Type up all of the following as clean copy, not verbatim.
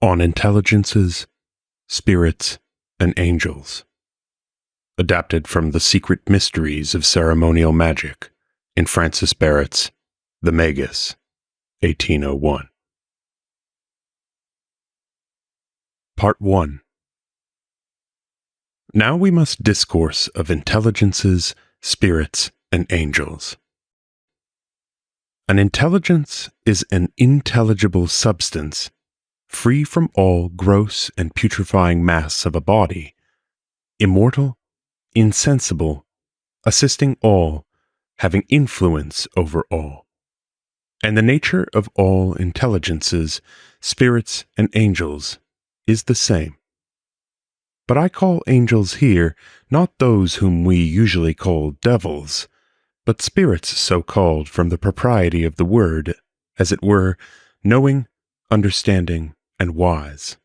on intelligences, spirits, and angels. Adapted from The Secret Mysteries of Ceremonial Magic in Francis Barrett's The Magus, 1801. Part 1. Now we must discourse of intelligences, spirits, and angels. An intelligence is an intelligible substance, free from all gross and putrefying mass of a body, immortal, insensible, assisting all, having influence over all. And the nature of all intelligences, spirits, and angels is the same. But I call angels here not those whom we usually call devils, but spirits so called from the propriety of the word, as it were, knowing, understanding, and wise.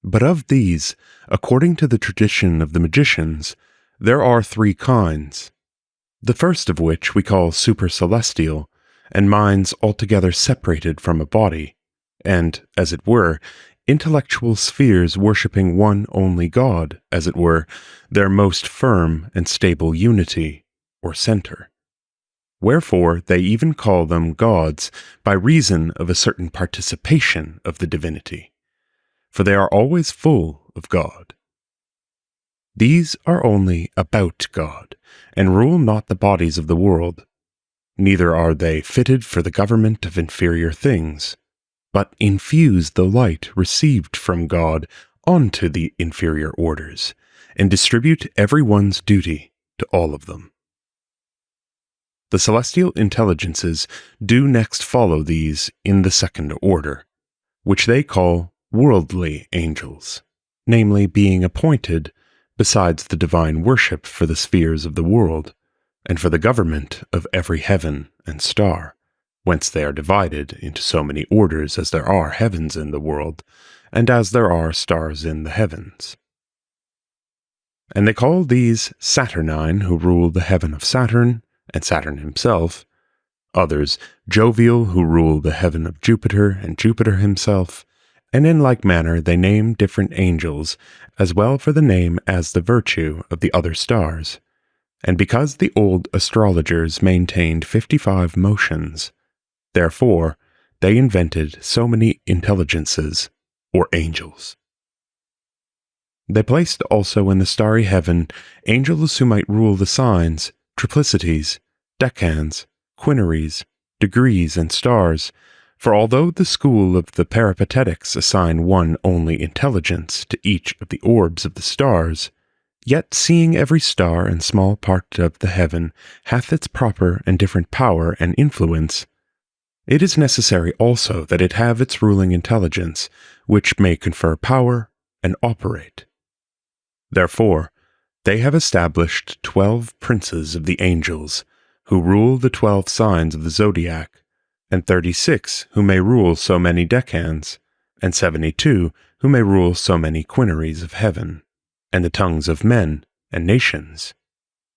But of these, according to the tradition of the magicians, there are three kinds, the first of which we call supercelestial, and minds altogether separated from a body, and, as it were, intellectual spheres worshipping one only God, as it were, their most firm and stable unity, or center. Wherefore they even call them gods by reason of a certain participation of the divinity, for they are always full of God. These are only about God, and rule not the bodies of the world, neither are they fitted for the government of inferior things, but infuse the light received from God onto the inferior orders, and distribute every one's duty to all of them. The celestial intelligences do next follow these in the second order, which they call worldly angels, namely being appointed, besides the divine worship for the spheres of the world, and for the government of every heaven and star, whence they are divided into so many orders as there are heavens in the world, and as there are stars in the heavens. And they call these Saturnine, who rule the heaven of Saturn, and Saturn himself, others Jovial, who rule the heaven of Jupiter and Jupiter himself, and in like manner they name different angels, as well for the name as the virtue of the other stars. And because the old astrologers maintained 55 motions, therefore they invented so many intelligences, or angels. They placed also in the starry heaven angels who might rule the signs, triplicities, decans, quinaries, degrees, and stars, for although the school of the peripatetics assign one only intelligence to each of the orbs of the stars, yet seeing every star and small part of the heaven hath its proper and different power and influence, it is necessary also that it have its ruling intelligence, which may confer power and operate. Therefore, they have established 12 princes of the angels, who rule the 12 signs of the zodiac, and 36 who may rule so many decans, and 72 who may rule so many quinaries of heaven, and the tongues of men and nations,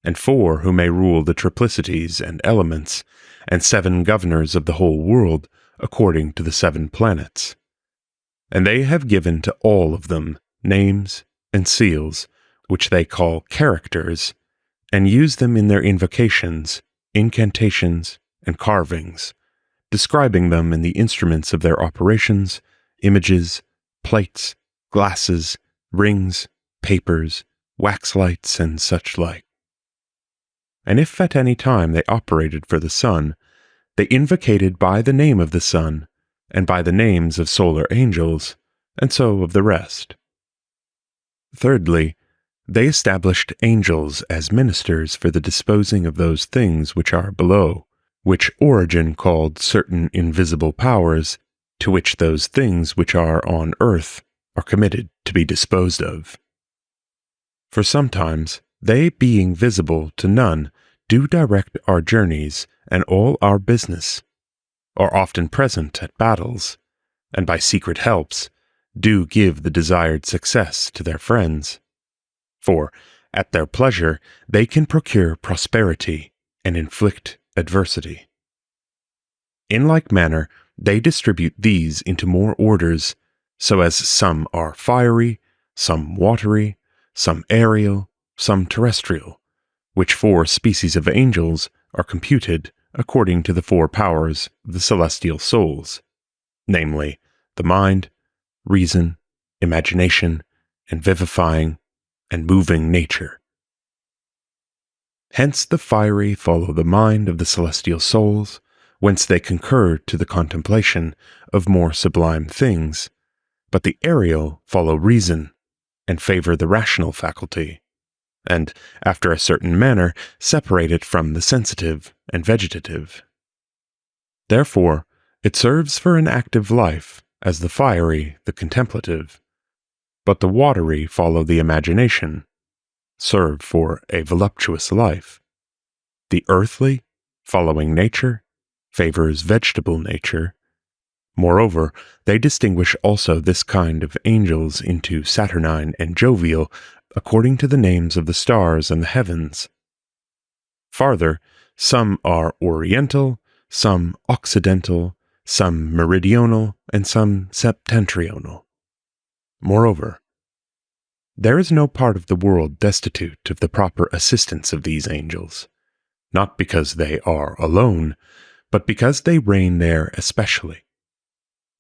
and 4 who may rule the triplicities and elements, and 7 governors of the whole world, according to the 7 planets. And they have given to all of them names and seals, which they call characters, and use them in their invocations, incantations, and carvings, describing them in the instruments of their operations, images, plates, glasses, rings, papers, wax lights, and such like. And if at any time they operated for the sun, they invocated by the name of the sun, and by the names of solar angels, and so of the rest. Thirdly, they established angels as ministers for the disposing of those things which are below, which Origen called certain invisible powers, to which those things which are on earth are committed to be disposed of. For sometimes they, being visible to none, do direct our journeys and all our business, are often present at battles, and by secret helps do give the desired success to their friends. For, at their pleasure, they can procure prosperity and inflict adversity. In like manner, they distribute these into more orders, so as some are fiery, some watery, some aerial, some terrestrial, which 4 species of angels are computed according to the 4 powers of the celestial souls, namely, the mind, reason, imagination, and vivifying and moving nature. Hence the fiery follow the mind of the celestial souls, whence they concur to the contemplation of more sublime things, but the aerial follow reason, and favor the rational faculty, and, after a certain manner, separate it from the sensitive and vegetative. Therefore, it serves for an active life, as the fiery the contemplative, but the watery follow the imagination, serve for a voluptuous life. The earthly, following nature, favors vegetable nature. Moreover, they distinguish also this kind of angels into saturnine and jovial, according to the names of the stars and the heavens. Farther, some are oriental, some occidental, some meridional, and some septentrional. Moreover, there is no part of the world destitute of the proper assistance of these angels, not because they are alone, but because they reign there especially.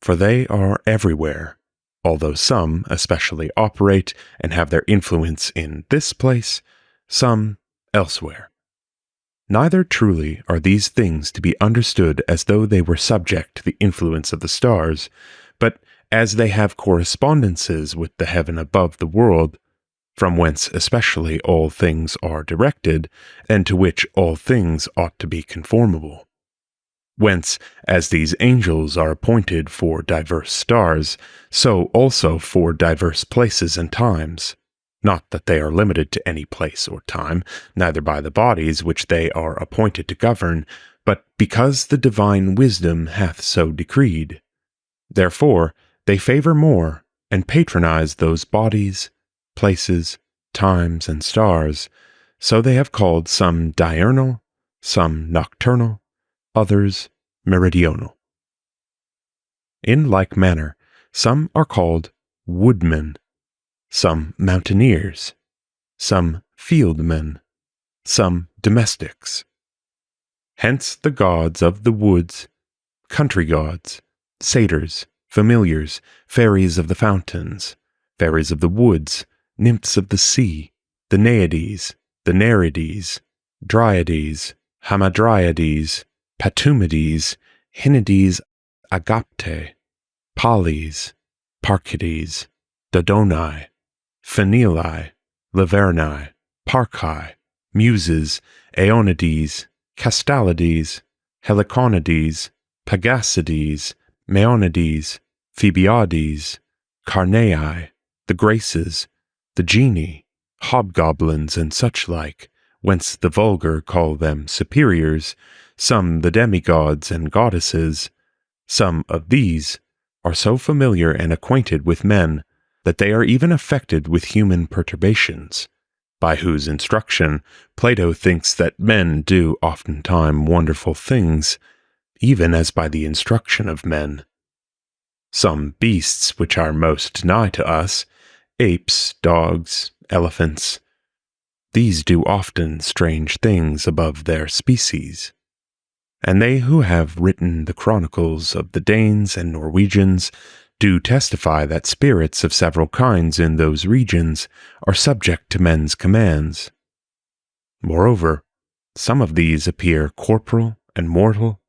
For they are everywhere, although some especially operate and have their influence in this place, some elsewhere. Neither truly are these things to be understood as though they were subject to the influence of the stars, but as they have correspondences with the heaven above the world, from whence especially all things are directed, and to which all things ought to be conformable. Whence, as these angels are appointed for diverse stars, so also for diverse places and times, not that they are limited to any place or time, neither by the bodies which they are appointed to govern, but because the divine wisdom hath so decreed. Therefore, they favor more and patronize those bodies, places, times, and stars, so they have called some diurnal, some nocturnal, others meridional. In like manner, some are called woodmen, some mountaineers, some fieldmen, some domestics. Hence the gods of the woods, country gods, satyrs, familiars, fairies of the fountains, fairies of the woods, nymphs of the sea, the Naiades, the Nereides, Dryades, Hamadryades, Patumides, Hinides, Agapte, Polis, Parkides, Dodoni, Phenili, Laverni, Parchi, Muses, Aeonides, Castalides, Heliconides, Pagacides, Meonides, Phoebiades, Carnei, the Graces, the Genii, hobgoblins, and such like, whence the vulgar call them superiors, some the demigods and goddesses. Some of these are so familiar and acquainted with men that they are even affected with human perturbations, by whose instruction Plato thinks that men do oftentime wonderful things, even as by the instruction of men. Some beasts which are most nigh to us, apes, dogs, elephants, these do often strange things above their species. And they who have written the chronicles of the Danes and Norwegians do testify that spirits of several kinds in those regions are subject to men's commands. Moreover, some of these appear corporal and mortal,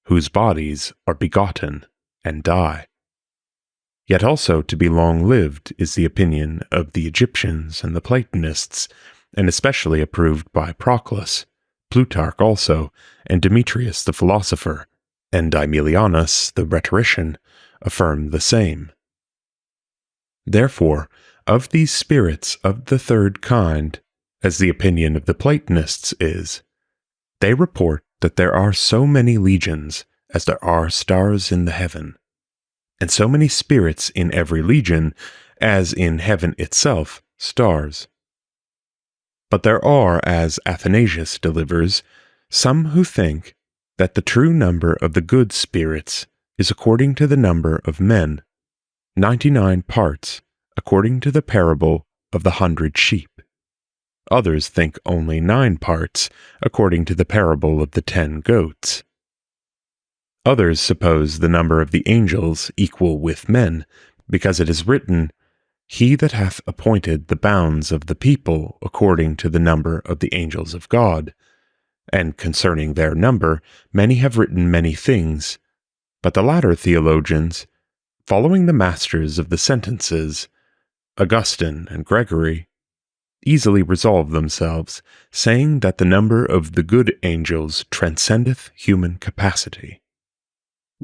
whose bodies are begotten and die. Yet also to be long-lived is the opinion of the Egyptians and the Platonists, and especially approved by Proclus, Plutarch also, and Demetrius the philosopher, and Aemilianus the rhetorician, affirm the same. Therefore, of these spirits of the third kind, as the opinion of the Platonists is, they report that there are so many legions as there are stars in the heaven, and so many spirits in every legion as in heaven itself stars. But there are, as Athanasius delivers, some who think that the true number of the good spirits is according to the number of men, 99 parts, according to the parable of the 100 sheep. Others think only 9 parts, according to the parable of the 10 goats. Others suppose the number of the angels equal with men, because it is written, "He that hath appointed the bounds of the people according to the number of the angels of God." And concerning their number, many have written many things, but the latter theologians, following the masters of the sentences, Augustine and Gregory, easily resolve themselves, saying that the number of the good angels transcendeth human capacity.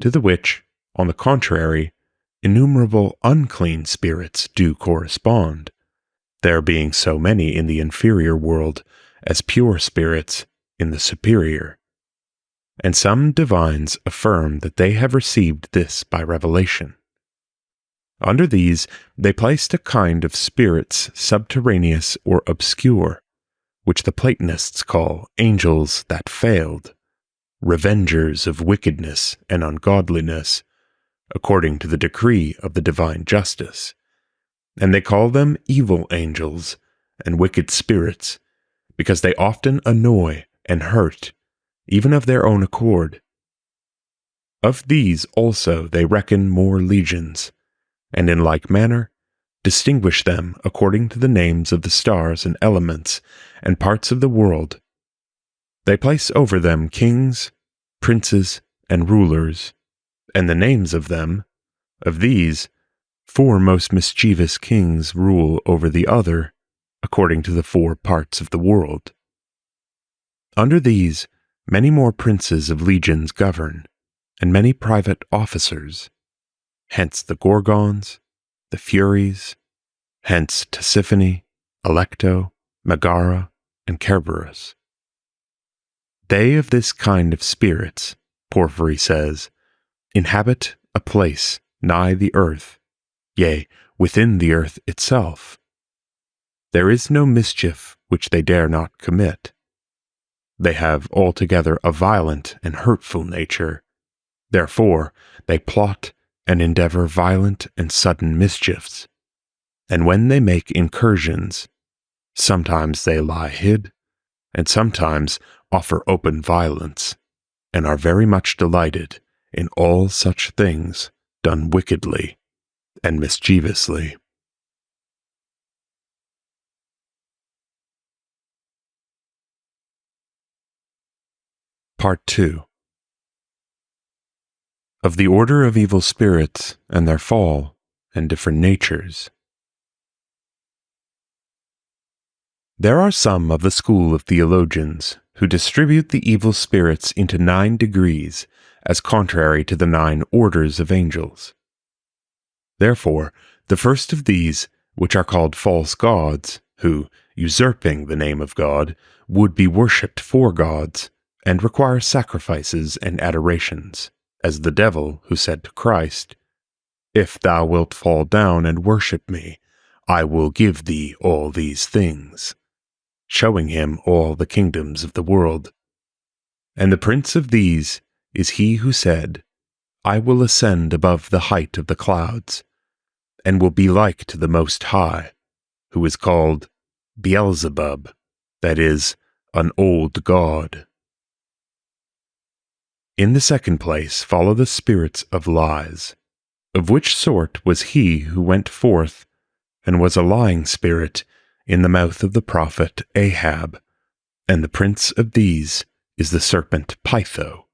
To the which, on the contrary, innumerable unclean spirits do correspond, there being so many in the inferior world as pure spirits in the superior. And some divines affirm that they have received this by revelation. Under these they placed a kind of spirits subterraneous or obscure, which the Platonists call angels that failed, revengers of wickedness and ungodliness, according to the decree of the divine justice. And they call them evil angels and wicked spirits, because they often annoy and hurt, even of their own accord. Of these also they reckon more legions, and in like manner distinguish them according to the names of the stars and elements and parts of the world. They place over them kings, princes, and rulers, and the names of them. Of these, 4 most mischievous kings rule over the other, according to the 4 parts of the world. Under these, many more princes of legions govern, and many private officers. Hence the Gorgons, the Furies, hence Tisiphone, Alecto, Megara, and Cerberus. They of this kind of spirits, Porphyry says, inhabit a place nigh the earth, yea, within the earth itself. There is no mischief which they dare not commit. They have altogether a violent and hurtful nature. Therefore they plot and endeavor violent and sudden mischiefs. And when they make incursions, sometimes they lie hid, and sometimes offer open violence, and are very much delighted in all such things done wickedly and mischievously. Part 2. Of the order of evil spirits and their fall and different natures. There are some of the school of theologians who distribute the evil spirits into 9 degrees as contrary to the 9 orders of angels. Therefore, the first of these, which are called false gods, who, usurping the name of God, would be worshipped for gods, and require sacrifices and adorations, as the devil who said to Christ, "If thou wilt fall down and worship me, I will give thee all these things," showing him all the kingdoms of the world. And the prince of these is he who said, "I will ascend above the height of the clouds, and will be like to the Most High," who is called Beelzebub, that is, an old god. In the second place follow the spirits of lies, of which sort was he who went forth and was a lying spirit in the mouth of the prophet Ahab, and the prince of these is the serpent Pytho,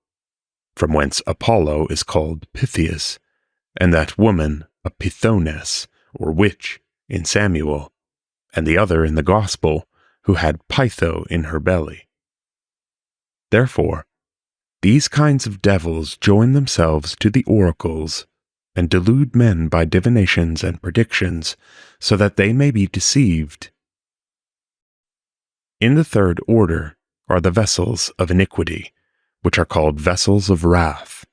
from whence Apollo is called Pythias, and that woman a Pythoness, or witch, in Samuel, and the other in the Gospel, who had Pytho in her belly. Therefore, these kinds of devils join themselves to the oracles, and delude men by divinations and predictions, so that they may be deceived. In the third order are the vessels of iniquity, which are called vessels of wrath.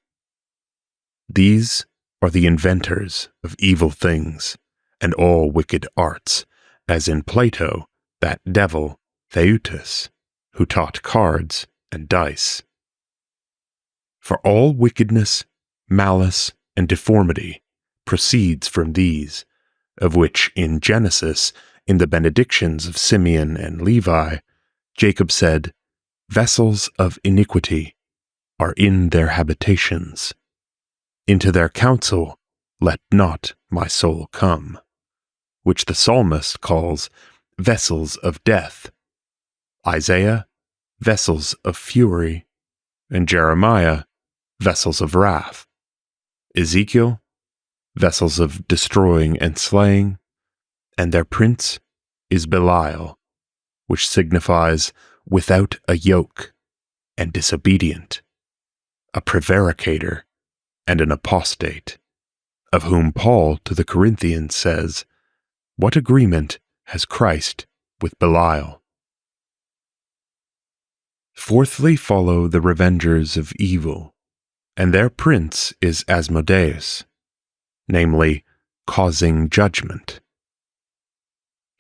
These are the inventors of evil things, and all wicked arts, as in Plato, that devil, Theutus, who taught cards and dice. For all wickedness, malice, and deformity proceeds from these, of which in Genesis, in the benedictions of Simeon and Levi, Jacob said, "Vessels of iniquity are in their habitations. Into their council let not my soul come," which the psalmist calls vessels of death, Isaiah, vessels of fury, and Jeremiah, vessels of wrath, Ezekiel, vessels of destroying and slaying, and their prince is Belial, which signifies without a yoke and disobedient, a prevaricator and an apostate, of whom Paul to the Corinthians says, "What agreement has Christ with Belial?" Fourthly follow the revengers of evil, and their prince is Asmodeus, namely, causing judgment.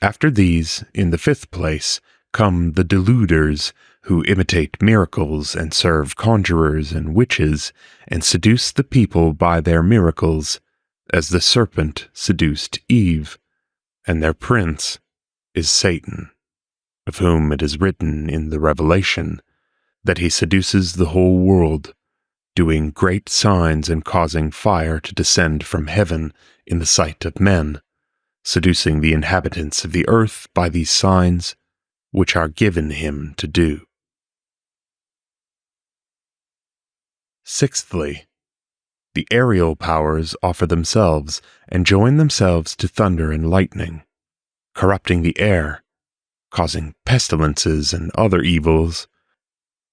After these, in the fifth place, come the deluders, who imitate miracles and serve conjurers and witches, and seduce the people by their miracles, as the serpent seduced Eve, and their prince is Satan, of whom it is written in the Revelation that he seduces the whole world, doing great signs and causing fire to descend from heaven in the sight of men, seducing the inhabitants of the earth by these signs which are given him to do. Sixthly, the aerial powers offer themselves and join themselves to thunder and lightning, corrupting the air, causing pestilences and other evils,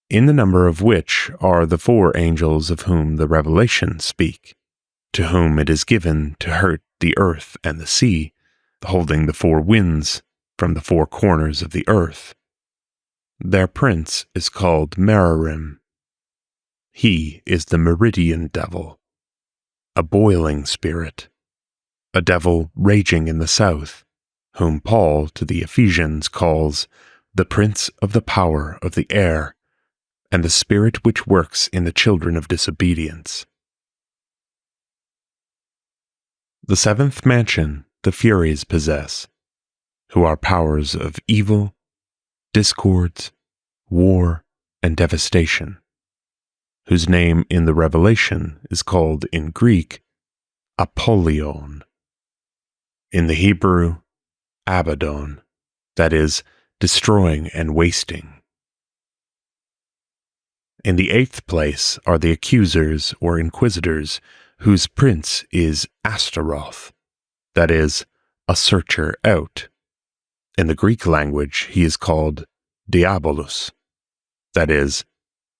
in the number of which are the 4 angels of whom the Revelations speak, to whom it is given to hurt the earth and the sea, holding the 4 winds from the 4 corners of the earth. Their prince is called Mererim. He is the meridian devil, a boiling spirit, a devil raging in the south, whom Paul to the Ephesians calls the prince of the power of the air, and the spirit which works in the children of disobedience. The 7th mansion the Furies possess, who are powers of evil, discords, war, and devastation, whose name in the Revelation is called in Greek Apollyon, in the Hebrew Abaddon, that is, destroying and wasting. In the 8th place are the accusers or inquisitors, whose prince is Astaroth, that is, a searcher out. In the Greek language he is called Diabolus, that is,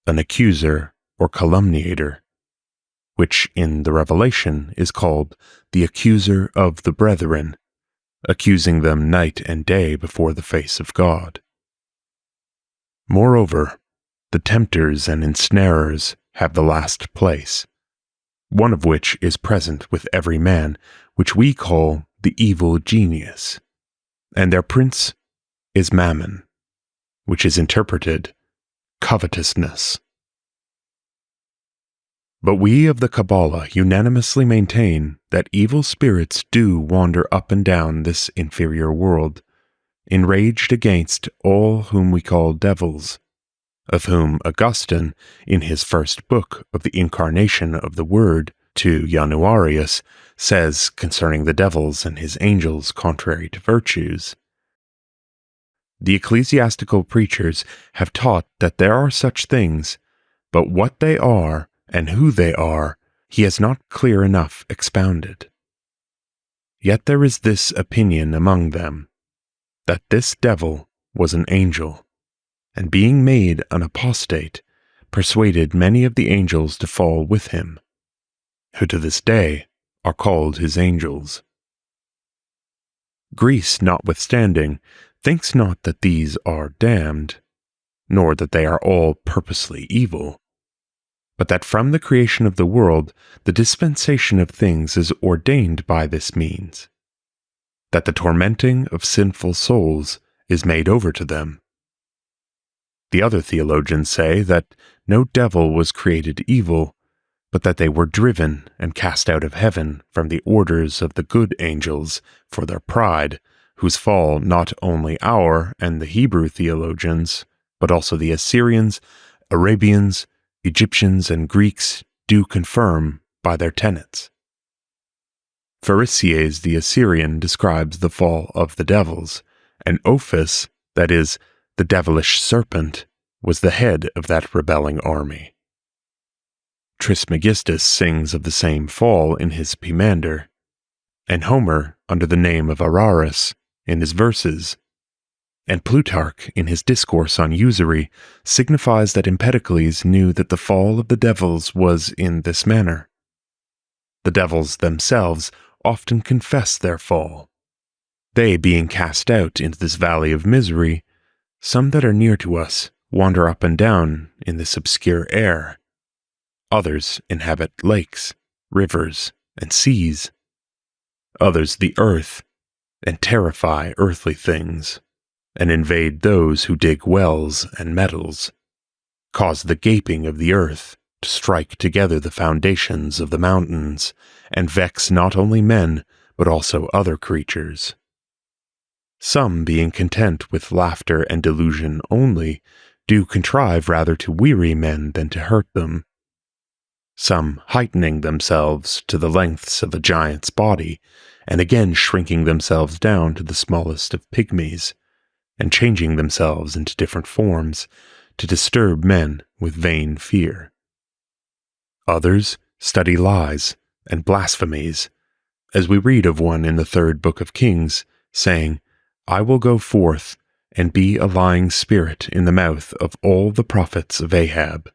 an accuser or calumniator, which in the Revelation is called the accuser of the brethren, accusing them night and day before the face of God. Moreover, the tempters and ensnarers have the last place, one of which is present with every man, which we call the evil genius, and their prince is Mammon, which is interpreted covetousness. But we of the Cabala unanimously maintain that evil spirits do wander up and down this inferior world, enraged against all whom we call devils, of whom Augustine, in his first book of the Incarnation of the Word to Januarius, says concerning the devils and his angels contrary to virtues, "The ecclesiastical preachers have taught that there are such things, but what they are and who they are, he has not clear enough expounded. Yet there is this opinion among them, that this devil was an angel, and being made an apostate, persuaded many of the angels to fall with him, who to this day are called his angels. Greece, notwithstanding, thinks not that these are damned, nor that they are all purposely evil, but that from the creation of the world the dispensation of things is ordained by this means, that the tormenting of sinful souls is made over to them. The other theologians say that no devil was created evil, but that they were driven and cast out of heaven from the orders of the good angels for their pride, whose fall not only our and the Hebrew theologians, but also the Assyrians, Arabians, Egyptians, and Greeks do confirm by their tenets. Pharisies the Assyrian describes the fall of the devils, and Ophis, that is, the devilish serpent, was the head of that rebelling army. Trismegistus sings of the same fall in his Pimander, and Homer under the name of Araris in his verses, and Plutarch in his discourse on usury signifies that Empedocles knew that the fall of the devils was in this manner. The devils themselves often confess their fall. They being cast out into this valley of misery, some that are near to us wander up and down in this obscure air. Others inhabit lakes, rivers, and seas. Others the earth, and terrify earthly things, and invade those who dig wells and metals, cause the gaping of the earth to strike together the foundations of the mountains, and vex not only men, but also other creatures. Some, being content with laughter and delusion only, do contrive rather to weary men than to hurt them. Some heightening themselves to the lengths of a giant's body, and again shrinking themselves down to the smallest of pygmies, and changing themselves into different forms, to disturb men with vain fear. Others study lies and blasphemies, as we read of one in the 3rd book of Kings, saying, "I will go forth and be a lying spirit in the mouth of all the prophets of Ahab."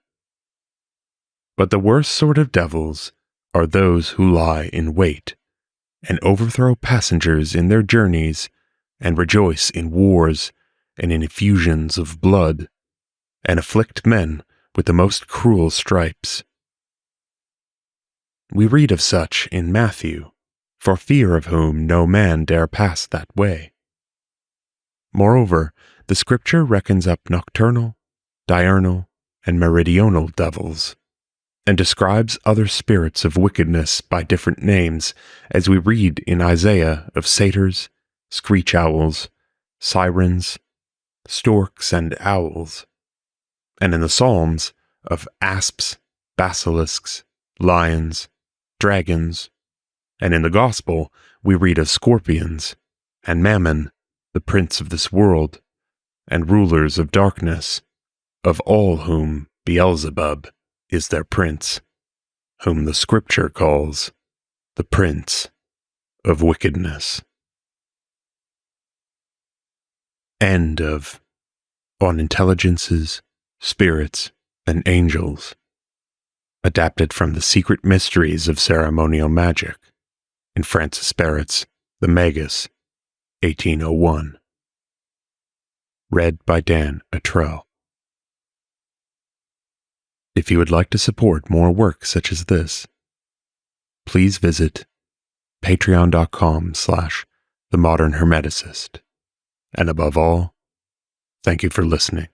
But the worst sort of devils are those who lie in wait, and overthrow passengers in their journeys, and rejoice in wars and in effusions of blood, and afflict men with the most cruel stripes. We read of such in Matthew, for fear of whom no man dare pass that way. Moreover, the Scripture reckons up nocturnal, diurnal, and meridional devils, and describes other spirits of wickedness by different names, as we read in Isaiah of satyrs, screech owls, sirens, storks, and owls, and in the Psalms of asps, basilisks, lions, dragons, and in the Gospel we read of scorpions, and Mammon, the prince of this world, and rulers of darkness, of all whom Beelzebub is their prince, whom the Scripture calls the prince of wickedness. End of On Intelligences, Spirits, and Angels, adapted from The Secret Mysteries of Ceremonial Magic in Francis Barrett's The Magus, 1801. Read by Dan Attrell. If you would like to support more work such as this, please visit patreon.com/themodernhermeticist. And above all, thank you for listening.